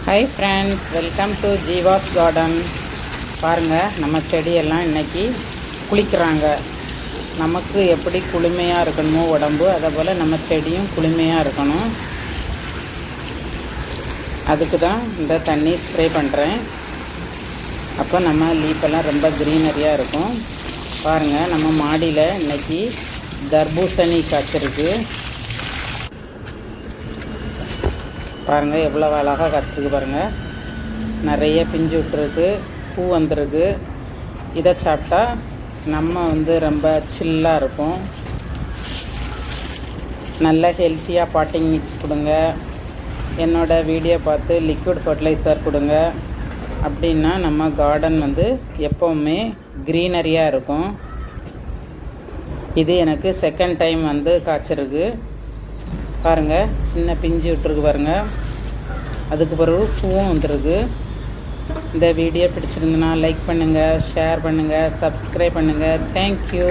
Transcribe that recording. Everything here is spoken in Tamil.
Hi friends, welcome to Jeeva's garden. பாருங்கள், நம்ம செடியெல்லாம் இன்றைக்கி குளிக்கிறாங்க. நமக்கு எப்படி குளுமையாக இருக்கணுமோ உடம்பு, அதே போல் நம்ம செடியும் குளுமையாக இருக்கணும். அதுக்கு தான் இந்த தண்ணி ஸ்ப்ரே பண்ணுறேன். அப்போ நம்ம லீப்பெல்லாம் ரொம்ப க்ரீனரியாக இருக்கும். பாருங்கள், நம்ம மாடியில் இன்றைக்கி தர்பூசணி காய்ச்சிருக்கு. பாருங்கள், எவ்வளோ அழகாக காய்ச்சிருக்கு பாருங்கள். நிறைய பிஞ்சு விட்டுருக்கு, பூ வந்திருக்கு. இதை சாப்பிட்டா நம்ம ரொம்ப சில்லாக இருக்கும். நல்ல ஹெல்த்தியாக பாட்டிங் மிக்ஸ் கொடுங்க. என்னோடய வீடியோ பார்த்து லிக்விட் ஃபர்டிலைசர் கொடுங்க. அப்படின்னா நம்ம கார்டன் எப்போவுமே க்ரீனரியாக இருக்கும். இது எனக்கு செகண்ட் டைம் காய்ச்சிருக்கு. பாருங்கள், சின்ன பிஞ்சு விட்டுருக்கு பாருங்கள். அதுக்கு பிறகு பூவும் வந்துருக்கு. இந்த வீடியோ பிடிச்சிருந்துன்னா லைக் பண்ணுங்கள், ஷேர் பண்ணுங்கள், சப்ஸ்கிரைப் பண்ணுங்கள். தேங்க்யூ.